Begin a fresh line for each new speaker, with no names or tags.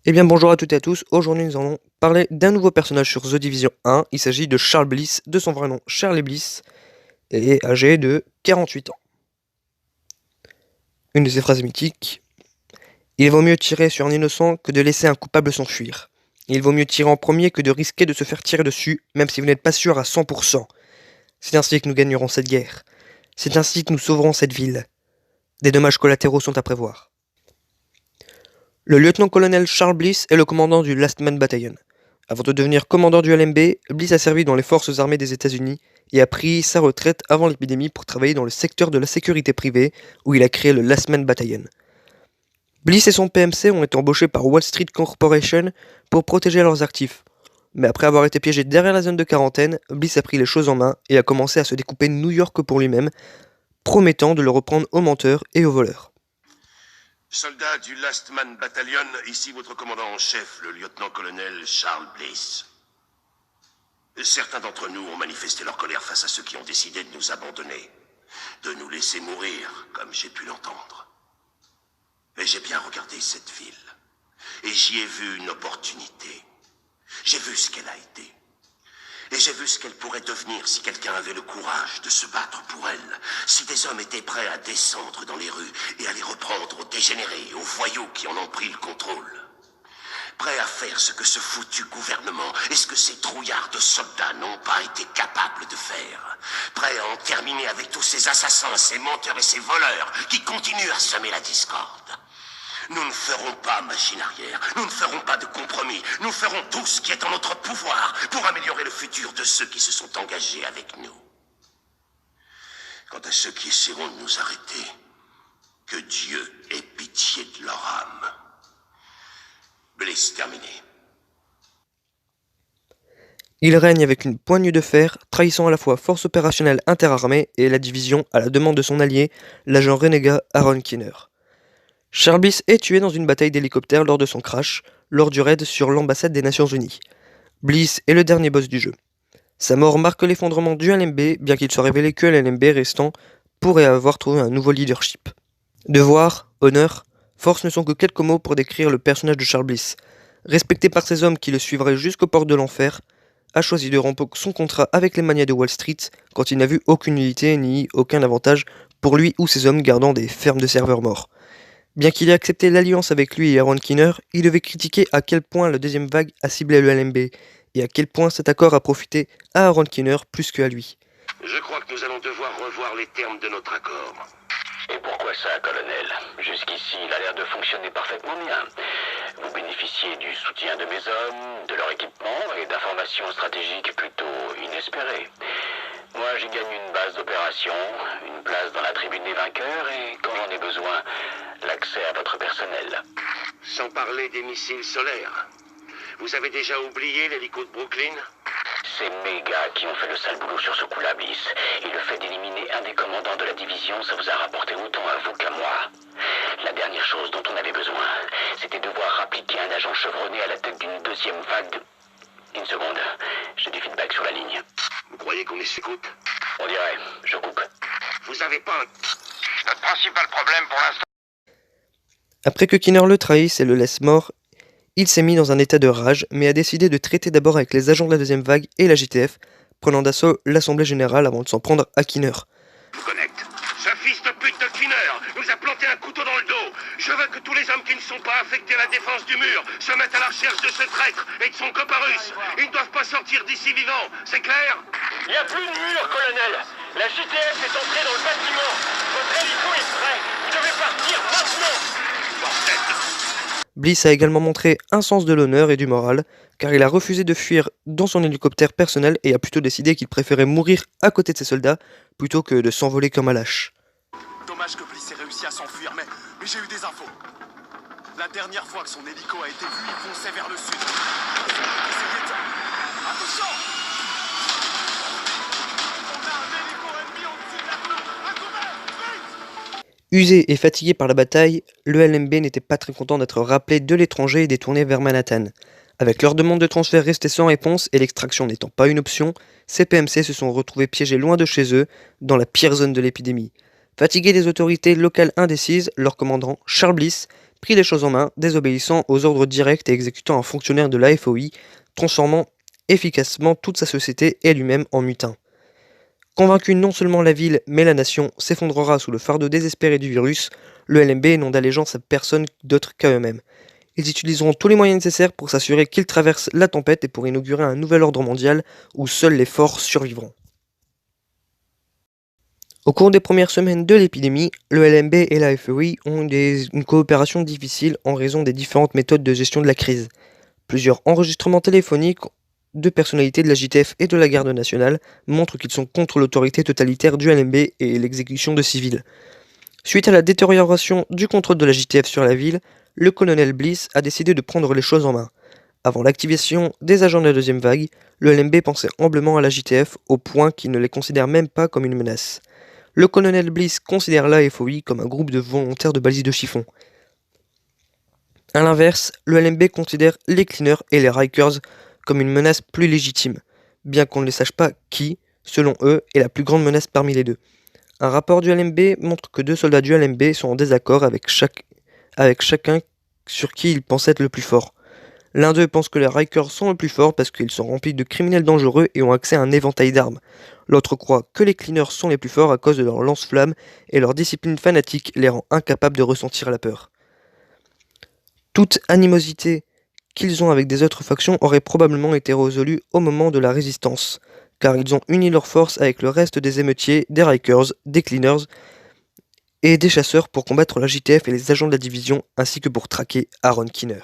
Eh bien bonjour à toutes et à tous, aujourd'hui nous allons parler d'un nouveau personnage sur The Division 1, il s'agit de Charles Bliss, de son vrai nom Charlie Bliss, et est âgé de 48 ans. Une de ses phrases mythiques, il vaut mieux tirer sur un innocent que de laisser un coupable s'enfuir. Il vaut mieux tirer en premier que de risquer de se faire tirer dessus, même si vous n'êtes pas sûr à 100%. C'est ainsi que nous gagnerons cette guerre. C'est ainsi que nous sauverons cette ville. Des dommages collatéraux sont à prévoir. Le lieutenant-colonel Charles Bliss est le commandant du Last Man Battalion. Avant de devenir commandant du LMB, Bliss a servi dans les forces armées des États-Unis et a pris sa retraite avant l'épidémie pour travailler dans le secteur de la sécurité privée, où il a créé le Last Man Battalion. Bliss et son PMC ont été embauchés par Wall Street Corporation pour protéger leurs actifs. Mais après avoir été piégé derrière la zone de quarantaine, Bliss a pris les choses en main et a commencé à se découper New York pour lui-même, promettant de le reprendre aux menteurs et aux voleurs.
Soldats du Last Man Battalion, ici votre commandant en chef, le lieutenant-colonel Charles Bliss. Certains d'entre nous ont manifesté leur colère face à ceux qui ont décidé de nous abandonner, de nous laisser mourir, comme j'ai pu l'entendre. Mais j'ai bien regardé cette ville, et j'y ai vu une opportunité. J'ai vu ce qu'elle a été. Et j'ai vu ce qu'elle pourrait devenir si quelqu'un avait le courage de se battre pour elle, si des hommes étaient prêts à descendre dans les rues et à les reprendre aux dégénérés, aux voyous qui en ont pris le contrôle. Prêts à faire ce que ce foutu gouvernement et ce que ces trouillards de soldats n'ont pas été capables de faire. Prêts à en terminer avec tous ces assassins, ces menteurs et ces voleurs qui continuent à semer la discorde. Nous ne ferons pas machine arrière, nous ne ferons pas de compromis, nous ferons tout ce qui est en notre pouvoir pour améliorer le futur de ceux qui se sont engagés avec nous. Quant à ceux qui essaieront de nous arrêter, que Dieu ait pitié de leur âme. Bliss terminé.
Il règne avec une poignée de fer, trahissant à la fois force opérationnelle interarmée et la division à la demande de son allié, l'agent renégat Aaron Kinner. Charles Bliss est tué dans une bataille d'hélicoptère lors de son crash, lors du raid sur l'ambassade des Nations Unies. Bliss est le dernier boss du jeu. Sa mort marque l'effondrement du LMB, bien qu'il soit révélé que l'LMB restant pourrait avoir trouvé un nouveau leadership. Devoir, honneur, force ne sont que quelques mots pour décrire le personnage de Charles Bliss. Respecté par ses hommes qui le suivraient jusqu'aux portes de l'enfer, a choisi de rompre son contrat avec les manias de Wall Street quand il n'a vu aucune utilité ni aucun avantage pour lui ou ses hommes gardant des fermes de serveurs morts. Bien qu'il ait accepté l'alliance avec lui et Aaron Kinner, il devait critiquer à quel point la deuxième vague a ciblé le LMB et à quel point cet accord a profité à Aaron Kinner plus qu'à lui.
Je crois que nous allons devoir revoir les termes de notre accord.
Et pourquoi ça, colonel? Jusqu'ici, il a l'air de fonctionner parfaitement bien. Vous bénéficiez du soutien de mes hommes, de leur équipement et d'informations stratégiques plutôt inespérées. Moi, j'y gagne une base d'opération, une place dans la tribune des vainqueurs et, quand j'en ai besoin, l'accès à votre personnel.
Sans parler des missiles solaires. Vous avez déjà oublié l'hélico de Brooklyn?
C'est mes gars qui ont fait le sale boulot sur ce coup-là, Bliss. Et le fait d'éliminer un des commandants de la division, ça vous a rapporté autant à vous qu'à moi. La dernière chose dont on avait besoin, c'était de voir appliquer un agent chevronné à la tête d'une deuxième vague de... Une seconde, j'ai du feedback sur la ligne.
Vous croyez qu'on les écoute?
On dirait, je coupe.
Vous avez pas un... Notre principal problème pour l'instant...
Après que Kinner le trahisse et le laisse mort, il s'est mis dans un état de rage, mais a décidé de traiter d'abord avec les agents de la deuxième vague et la JTF, prenant d'assaut l'Assemblée Générale avant de s'en prendre à Kinner.
Connecte. Ce fils de pute de Kinner nous a planté un couteau dans le dos. Je veux que tous les hommes qui ne sont pas affectés à la défense du mur se mettent à la recherche de ce traître et de son copain russe. Ils ne doivent pas sortir d'ici vivants, c'est clair?
Il n'y a plus de mur, colonel. La JTF est entrée dans le bâtiment. Votre hélico est prêt. Vous devez partir maintenant.
Bordel.
Bliss a également montré un sens de l'honneur et du moral, car il a refusé de fuir dans son hélicoptère personnel et a plutôt décidé qu'il préférait mourir à côté de ses soldats plutôt que de s'envoler comme un lâche.
Dommage que Bliss ait réussi à s'enfuir, mais j'ai eu des infos. La dernière fois que son hélico a été vu, il fonçait vers le sud. Essayez de... Attention! On a un hélico ennemi au-dessus de la tour! À couvert! Vite!
Usé et fatigué par la bataille, le LMB n'était pas très content d'être rappelé de l'étranger et détourné vers Manhattan. Avec leur demande de transfert restée sans réponse et l'extraction n'étant pas une option, ces PMC se sont retrouvés piégés loin de chez eux, dans la pire zone de l'épidémie. Fatigués des autorités locales indécises, leur commandant, Charles Bliss, prit les choses en main, désobéissant aux ordres directs et exécutant un fonctionnaire de la FOI, transformant efficacement toute sa société et lui-même en mutin. Convaincu non seulement la ville, mais la nation s'effondrera sous le fardeau désespéré du virus, le LMB n'ont d'allégeance à personne d'autre qu'à eux-mêmes. Ils utiliseront tous les moyens nécessaires pour s'assurer qu'ils traversent la tempête et pour inaugurer un nouvel ordre mondial où seuls les forts survivront. Au cours des premières semaines de l'épidémie, le LMB et la FOI ont une coopération difficile en raison des différentes méthodes de gestion de la crise. Plusieurs enregistrements téléphoniques de personnalités de la JTF et de la Garde nationale montrent qu'ils sont contre l'autorité totalitaire du LMB et l'exécution de civils. Suite à la détérioration du contrôle de la JTF sur la ville, le colonel Bliss a décidé de prendre les choses en main. Avant l'activation des agents de la deuxième vague, le LMB pensait humblement à la JTF au point qu'il ne les considère même pas comme une menace. Le colonel Bliss considère la FOI comme un groupe de volontaires de balises de chiffon. A l'inverse, le LMB considère les Cleaners et les Rikers comme une menace plus légitime, bien qu'on ne sache pas qui, selon eux, est la plus grande menace parmi les deux. Un rapport du LMB montre que 2 soldats du LMB sont en désaccord avec chacun sur qui ils pensent être le plus fort. L'un d'eux pense que les Rikers sont le plus forts parce qu'ils sont remplis de criminels dangereux et ont accès à un éventail d'armes. L'autre croit que les Cleaners sont les plus forts à cause de leur lance-flammes et leur discipline fanatique les rend incapables de ressentir la peur. Toute animosité qu'ils ont avec des autres factions aurait probablement été résolue au moment de la résistance, car ils ont uni leurs forces avec le reste des émeutiers, des Rikers, des Cleaners et des chasseurs pour combattre la JTF et les agents de la division, ainsi que pour traquer Aaron Keener.